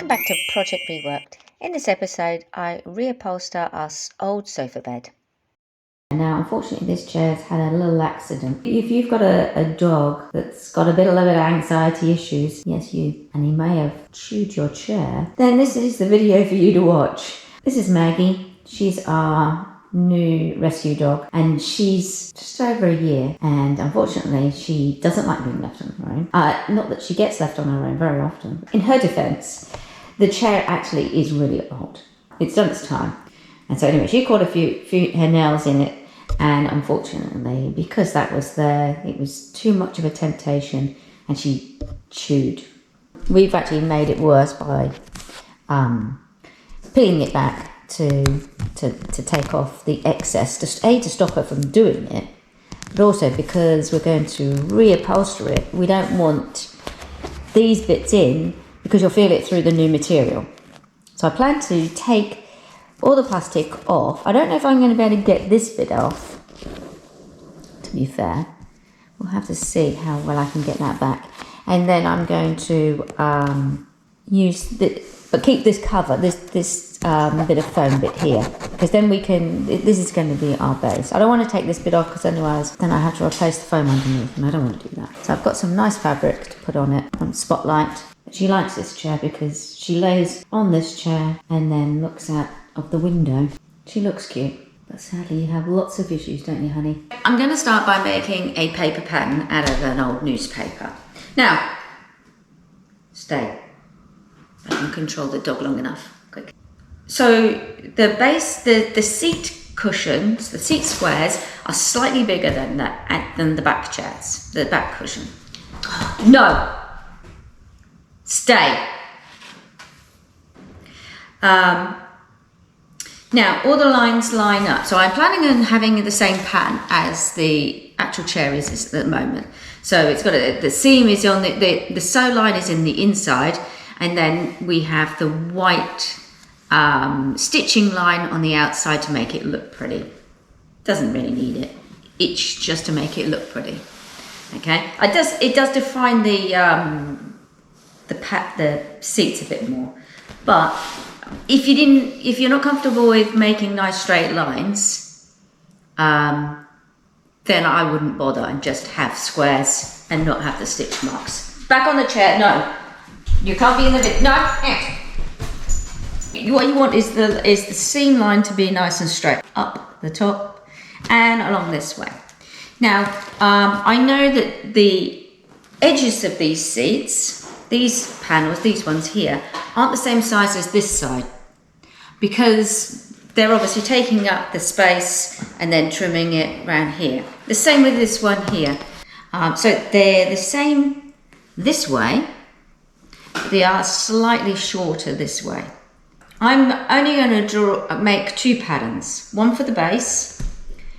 Welcome back to Project Reworked. In this episode, I reupholster our old sofa bed. Now, unfortunately, this chair's had a little accident. If you've got a dog that's got a bit of anxiety issues, and he may have chewed your chair, then this is the video for you to watch. This is Maggie. She's our new rescue dog, and she's just over a year, and unfortunately she doesn't like being left on her own. Not that she gets left on her own very often. In her defense, the chair actually is really old. It's done its time. And so anyway, she caught a few her nails in it, and unfortunately, because that was there, it was too much of a temptation, and she chewed. We've actually made it worse by peeling it back to take off the excess, to stop her from doing it, but also because we're going to reupholster it. We don't want these bits in because you'll feel it through the new material. So I plan to take all the plastic off. I don't know if I'm going to be able to get this bit off, to be fair. We'll have to see how well I can get that back. And then I'm going to keep this cover, this bit of foam bit here, because then this is going to be our base. I don't want to take this bit off because otherwise then I have to replace the foam underneath, and I don't want to do that. So I've got some nice fabric to put on it, Spotlight. She likes this chair because she lays on this chair and then looks out of the window. She looks cute, but sadly you have lots of issues, don't you, honey? I'm going to start by making a paper pattern out of an old newspaper. Now, stay. I can control the dog long enough. Quick. So the base, the seat cushions, the seat squares are slightly bigger than the back chairs, the back cushion. No. Stay. Now all the lines line up. So I'm planning on having the same pattern as the actual chair is at the moment. So it's got the seam is on the sew line is in the inside. And then we have the white stitching line on the outside to make it look pretty. Doesn't really need it. It's just to make it look pretty. Okay. It does define the seats a bit more. But if you're not comfortable with making nice straight lines, then I wouldn't bother and just have squares and not have the stitch marks. Back on the chair. No. You can't be in the bit. No. What you want is the seam line to be nice and straight up the top and along this way. Now, I know that the edges of these seats, these panels, these ones here, aren't the same size as this side because they're obviously taking up the space and then trimming it around here. The same with this one here. So they're the same this way. They are slightly shorter this way. I'm only going to make two patterns, one for the base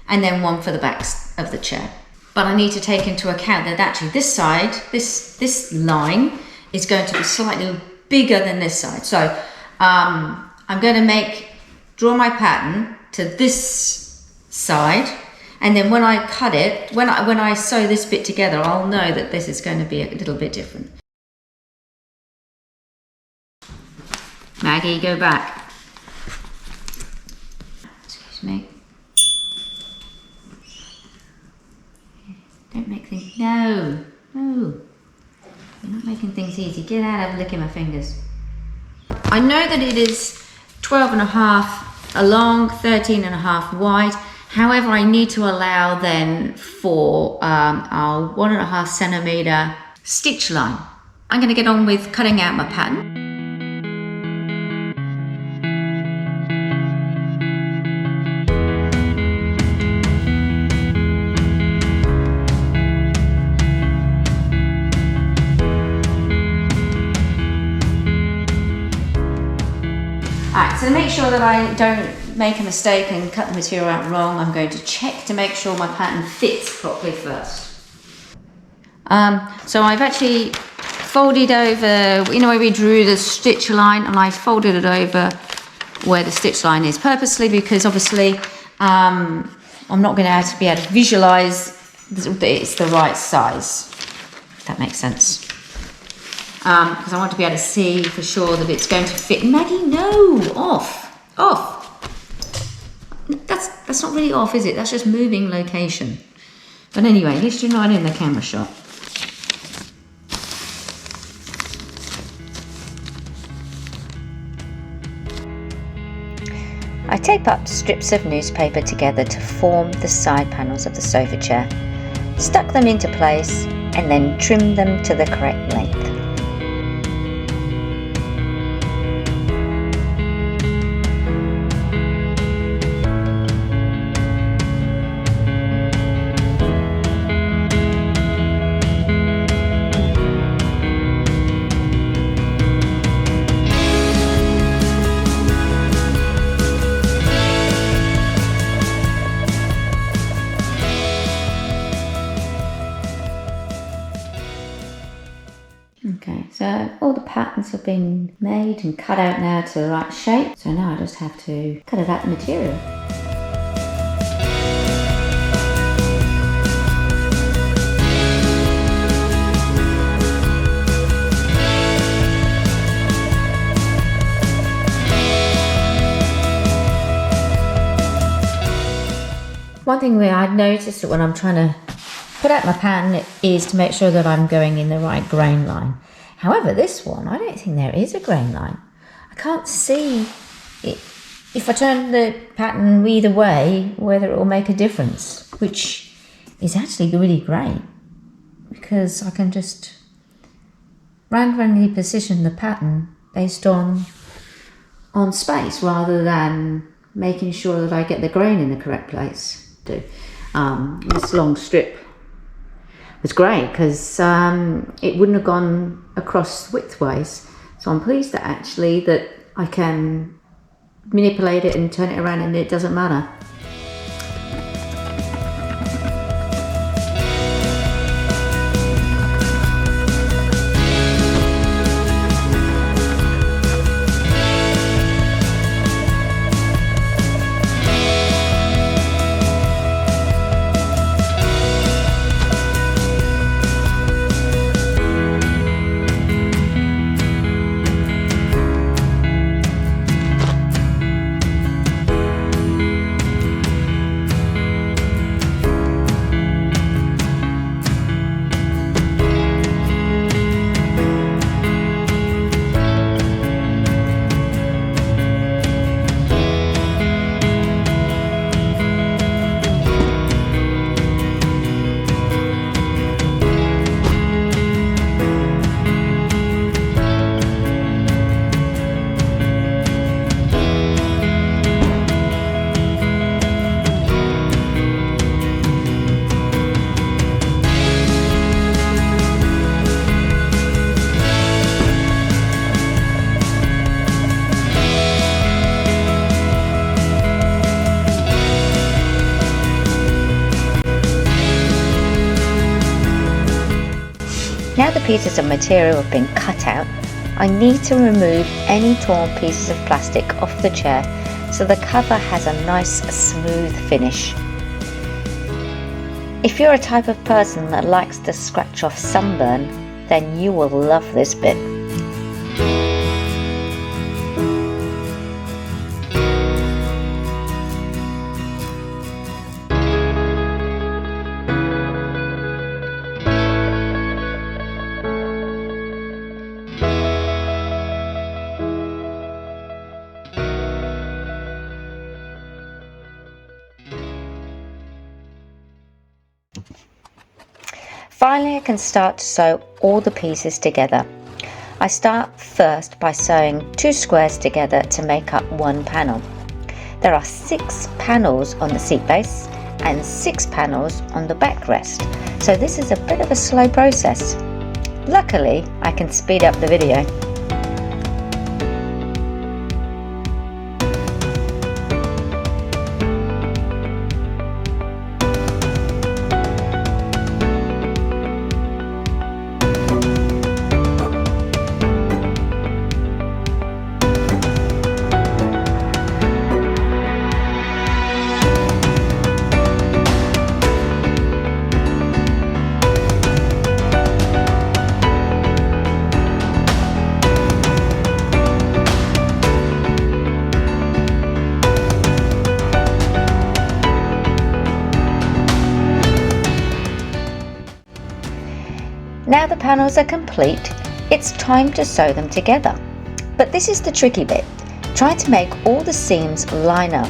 and then one for the backs of the chair. But I need to take into account that actually this side, this line is going to be slightly bigger than this side. So I'm going to draw my pattern to this side, and then when I cut it, when I sew this bit together, I'll know that this is going to be a little bit different. Maggie, go back. Excuse me. Don't make things, no. You're not making things easy. Get out of licking my fingers. I know that it is 12.5 along, 13.5 wide. However, I need to allow then for our 1.5 centimeter stitch line. I'm going to get on with cutting out my pattern. So to make sure that I don't make a mistake and cut the material out wrong, I'm going to check to make sure my pattern fits properly first. So I've actually folded over, where we drew the stitch line, and I folded it over where the stitch line is purposely because obviously I'm not going to be able to visualize that it's the right size, if that makes sense. because I want to be able to see for sure that it's going to fit. Maggie, no, off. That's not really off, is it? That's just moving location. But anyway, at least you're not in the camera shot. I tape up strips of newspaper together to form the side panels of the sofa chair, stuck them into place, and then trimmed them to the correct length. Okay, so all the patterns have been made and cut out now to the right shape. So now I just have to cut it out the material. One thing that I've noticed when I'm trying to put out my pattern is to make sure that I'm going in the right grain line. However, this one, I don't think there is a grain line. I can't see it, if I turn the pattern either way, whether it will make a difference, which is actually really great because I can just randomly position the pattern based on space rather than making sure that I get the grain in the correct place. This long strip was great because it wouldn't have gone across widthways, so I'm pleased that actually that I can manipulate it and turn it around and it doesn't matter. Now the pieces of material have been cut out, I need to remove any torn pieces of plastic off the chair so the cover has a nice smooth finish. If you're a type of person that likes to scratch off sunburn, then you will love this bit. Finally, I can start to sew all the pieces together. I start first by sewing 2 squares together to make up one panel. There are 6 panels on the seat base and 6 panels on the backrest, so this is a bit of a slow process. Luckily, I can speed up the video. Now the panels are complete, it's time to sew them together. But this is the tricky bit. Try to make all the seams line up.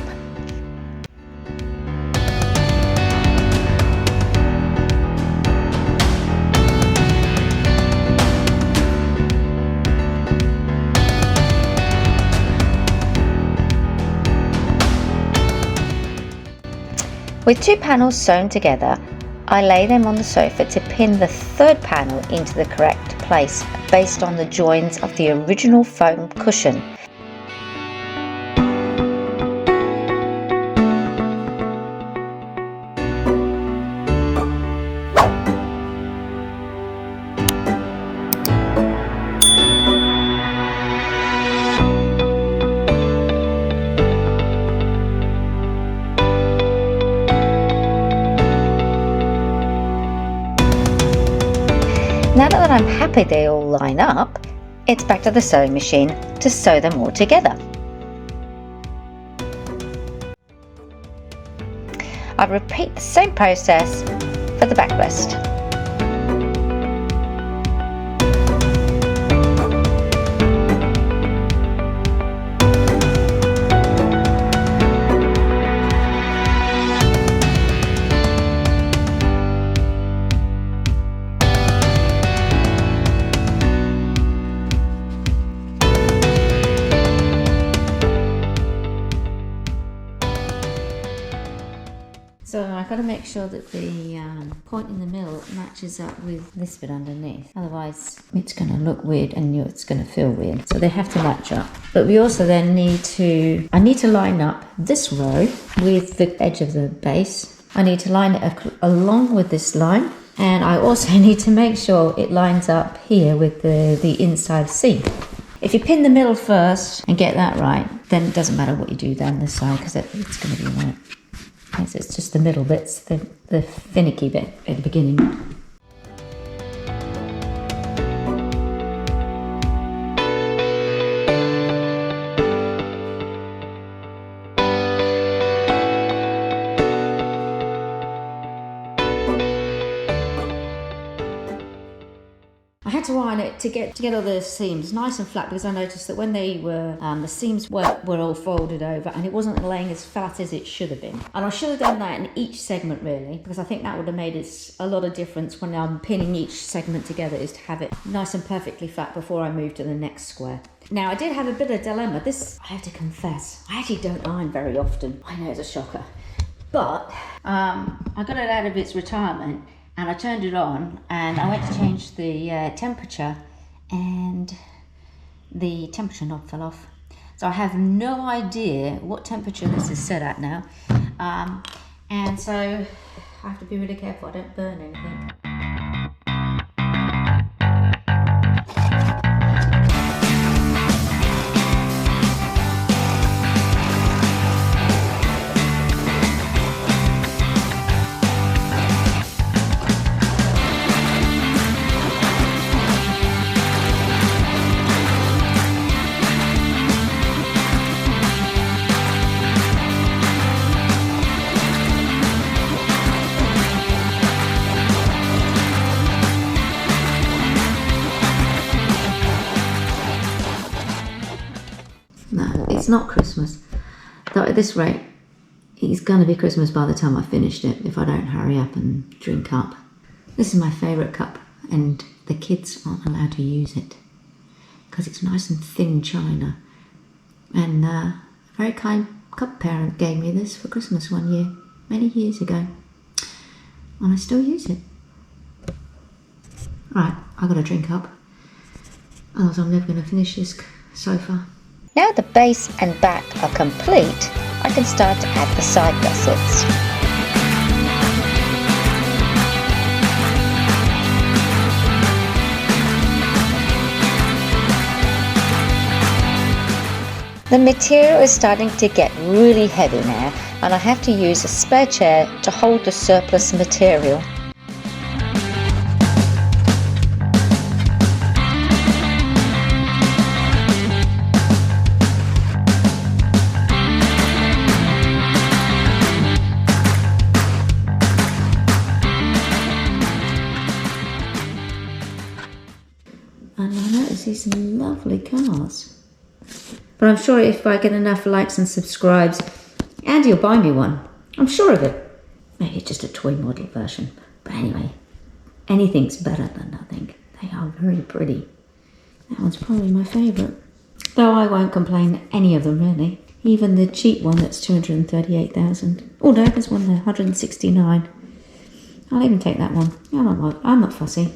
With 2 panels sewn together, I lay them on the sofa to pin the 3rd panel into the correct place based on the joins of the original foam cushion. Now that I'm happy they all line up, it's back to the sewing machine to sew them all together. I repeat the same process for the backrest. So I've got to make sure that the point in the middle matches up with this bit underneath. Otherwise it's going to look weird and it's going to feel weird. So they have to match up. But we also then I need to line up this row with the edge of the base. I need to line it along with this line. And I also need to make sure it lines up here with the inside seam. If you pin the middle first and get that right, then it doesn't matter what you do down this side because it's going to be right. It's just the middle bits, the finicky bit at the beginning. I had to iron it to get all the seams nice and flat because I noticed that when they were, the seams were all folded over and it wasn't laying as flat as it should have been. And I should have done that in each segment really, because I think that would have made it a lot of difference when I'm pinning each segment together, is to have it nice and perfectly flat before I move to the next square. Now I did have a bit of dilemma. This, I have to confess, I actually don't iron very often. I know it's a shocker. But I got it out of its retirement and I turned it on and I went to change the temperature and the temperature knob fell off. So I have no idea what temperature this is set at now. And so I have to be really careful I don't burn anything. No, it's not Christmas. Though at this rate, it's going to be Christmas by the time I finished it, if I don't hurry up and drink up. This is my favourite cup, and the kids aren't allowed to use it because it's nice and thin china. And a very kind cup parent gave me this for Christmas one year, many years ago, and I still use it. Right, I've got to drink up, otherwise I'm never going to finish this sofa. Now the base and back are complete, I can start to add the side gussets. The material is starting to get really heavy now, and I have to use a spare chair to hold the surplus material. And I know these are lovely cars. But I'm sure if I get enough likes and subscribes, Andy will buy me one. I'm sure of it. Maybe just a toy model version. But anyway, anything's better than nothing. They are very pretty. That one's probably my favourite. Though I won't complain any of them really. Even the cheap one that's 238,000. Oh no, there's one there, 169. I'll even take that one. I'm not fussy.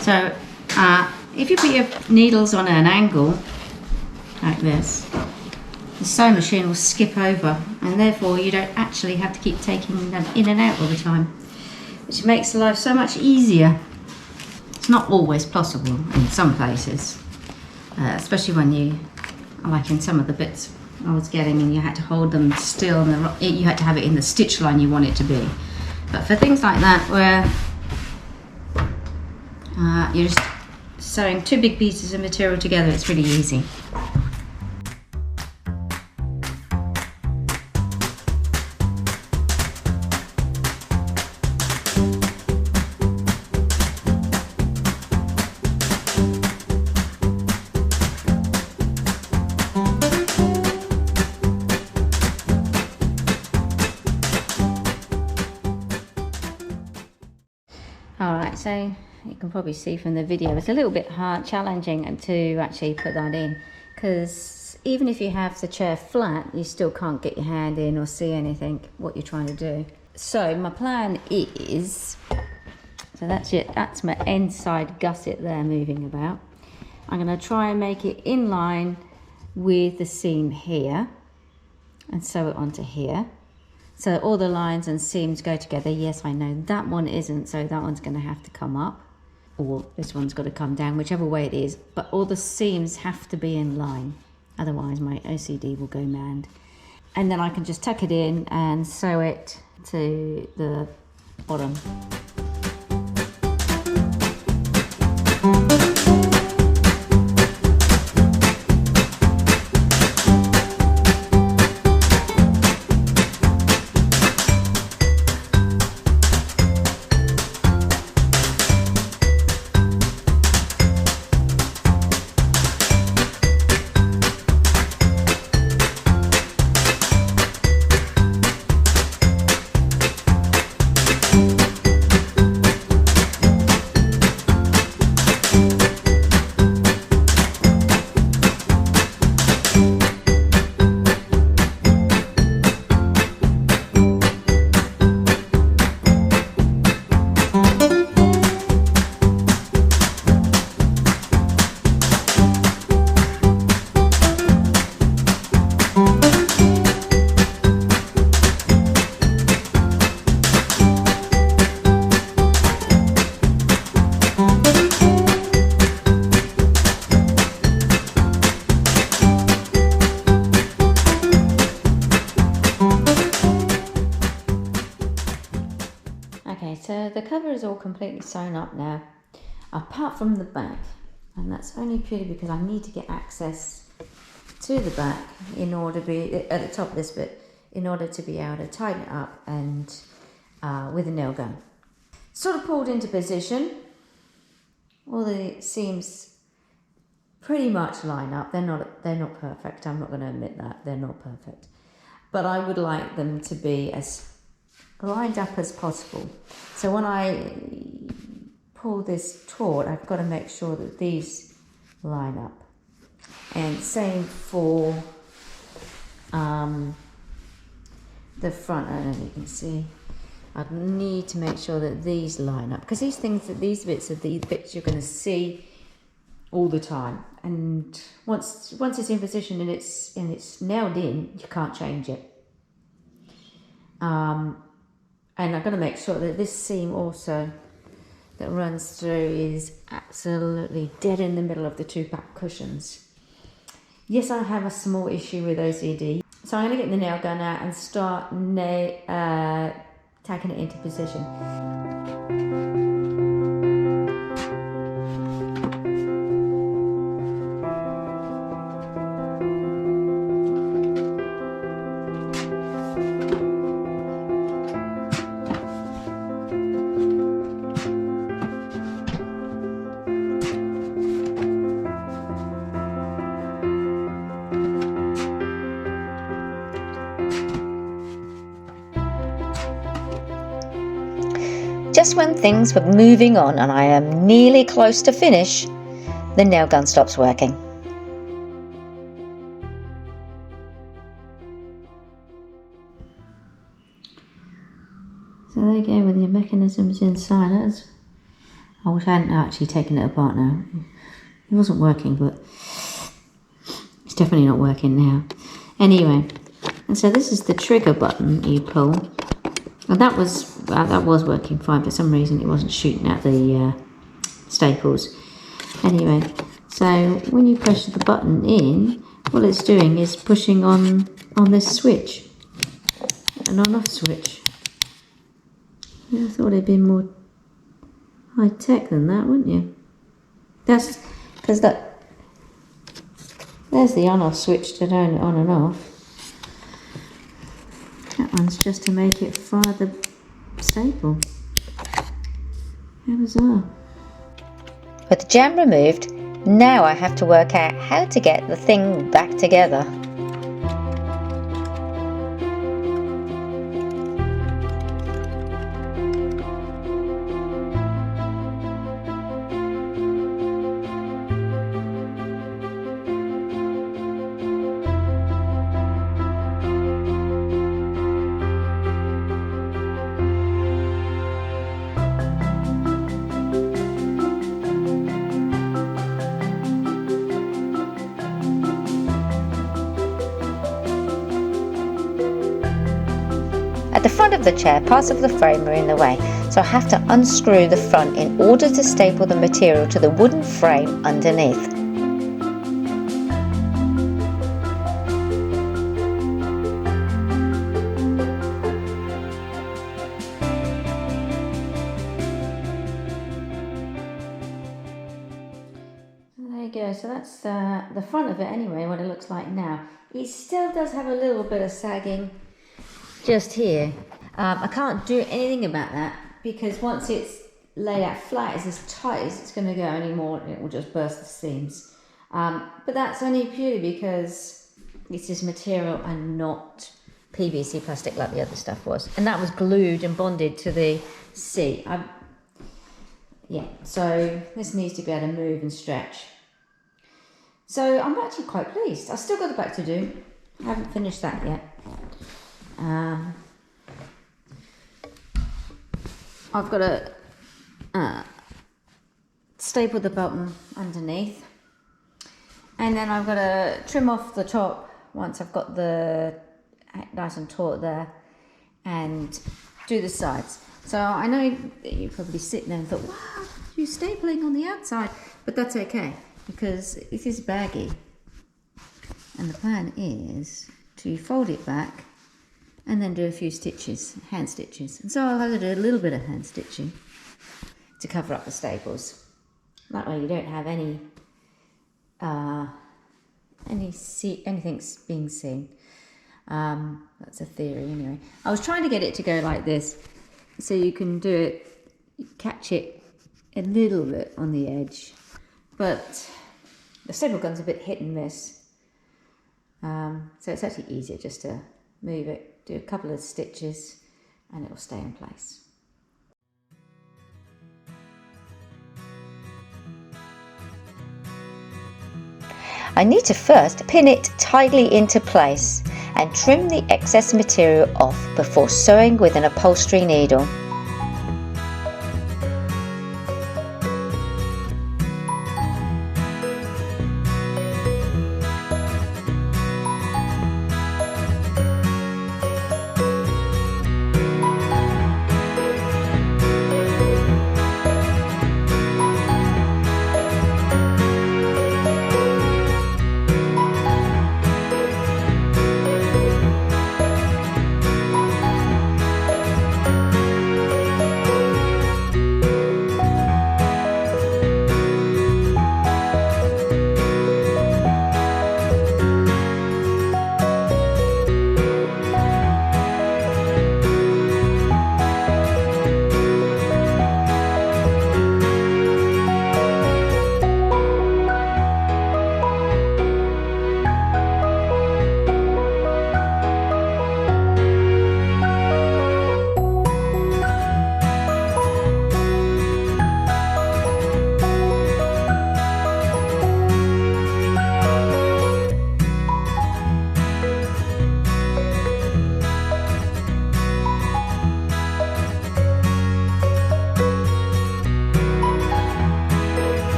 So if you put your needles on an angle like this, the sewing machine will skip over, and therefore you don't actually have to keep taking them in and out all the time, which makes life so much easier. It's not always possible in some places, especially when you, like in some of the bits I was getting, and you had to hold them still, and you had to have it in the stitch line you want it to be. But for things like that, where you're just sewing two big pieces of material together, it's really easy. Alright, so you can probably see from the video it's a little bit challenging to actually put that in, because even if you have the chair flat, you still can't get your hand in or see anything what you're trying to do. So my plan is, so that's it, that's my inside gusset there moving about. I'm going to try and make it in line with the seam here and sew it onto here, so all the lines and seams go together. Yes, I know that one isn't, so that one's going to have to come up, or this one's got to come down, whichever way it is, but all the seams have to be in line, otherwise my OCD will go mad. And then I can just tuck it in and sew it to the bottom. Okay, so the cover is all completely sewn up now, apart from the back, and that's only purely because I need to get access to the back in order to be at the top of this bit, in order to be able to tighten it up and with a nail gun. Sort of pulled into position. All the seams pretty much line up. They're not perfect. I'm not going to admit that they're not perfect, but I would like them to be as lined up as possible. So when I pull this taut, I've got to make sure that these line up. And same for the front. I don't know if you can see. I need to make sure that these line up, because these bits are the bits you're going to see all the time. And once it's in position and it's nailed in, you can't change it. And I'm going to make sure that this seam also that runs through is absolutely dead in the middle of the two back cushions. Yes, I have a small issue with OCD. So I'm going to get the nail gun out and start tacking it into position. Just when things were moving on and I am nearly close to finish, the nail gun stops working. So there you go with your mechanisms inside it. I wish I hadn't actually taken it apart now. It wasn't working, but it's definitely not working now. Anyway, and so this is the trigger button you pull. And that was working fine. For some reason it wasn't shooting out the staples. Anyway, so when you press the button in, what it's doing is pushing on this switch, an on-off switch. I thought it'd been more high tech than that, wouldn't you? That's because there's the on-off switch to turn it on and off. That one's just to make it fire the staple. How bizarre. With the jam removed, now I have to work out how to get the thing back together. At the front of the chair, parts of the frame are in the way, so I have to unscrew the front in order to staple the material to the wooden frame underneath. There you go, so that's the front of it anyway, what it looks like now. It still does have a little bit of sagging just here. I can't do anything about that because once it's laid out flat, it's as tight as it's going to go anymore, it will just burst the seams. But that's only purely because this is material and not PVC plastic like the other stuff was. And that was glued and bonded to the seat. Yeah, so this needs to be able to move and stretch. So I'm actually quite pleased. I've still got the back to do. I haven't finished that yet. I've got to staple the bottom underneath, and then I've got to trim off the top once I've got the nice and taut there, and do the sides. So I know that you're probably sitting there and thought, wow, you're stapling on the outside, but that's okay because it is baggy, and the plan is to fold it back and then do a few stitches, hand stitches. And so I'll have to do a little bit of hand stitching to cover up the staples. That way you don't have anything being seen. That's a theory anyway. I was trying to get it to go like this, so you can do it, catch it a little bit on the edge, but the staple gun's a bit hit and miss. So it's actually easier just to move it, do a couple of stitches, and it will stay in place. I need to first pin it tightly into place and trim the excess material off before sewing with an upholstery needle.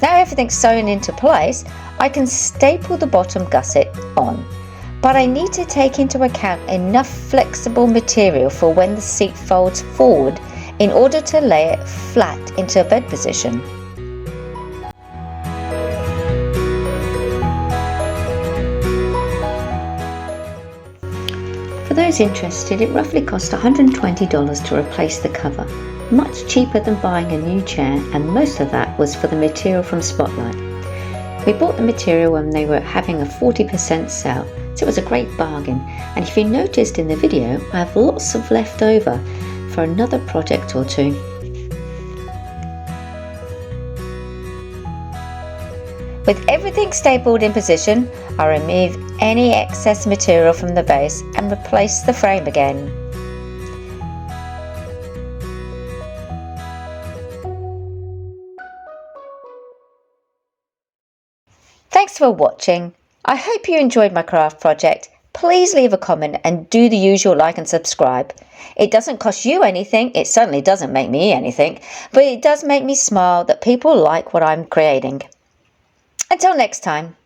Now everything's sewn into place, I can staple the bottom gusset on. But I need to take into account enough flexible material for when the seat folds forward in order to lay it flat into a bed position. For those interested, it roughly cost $120 to replace the cover, much cheaper than buying a new chair, and most of that was for the material from Spotlight. We bought the material when they were having a 40% sale, so it was a great bargain, and if you noticed in the video, I have lots of left over for another project or two. With everything stapled in position, I remove any excess material from the base and replace the frame again. Thanks for watching. I hope you enjoyed my craft project. Please leave a comment and do the usual like and subscribe. It doesn't cost you anything, it certainly doesn't make me anything, but it does make me smile that people like what I'm creating. Until next time.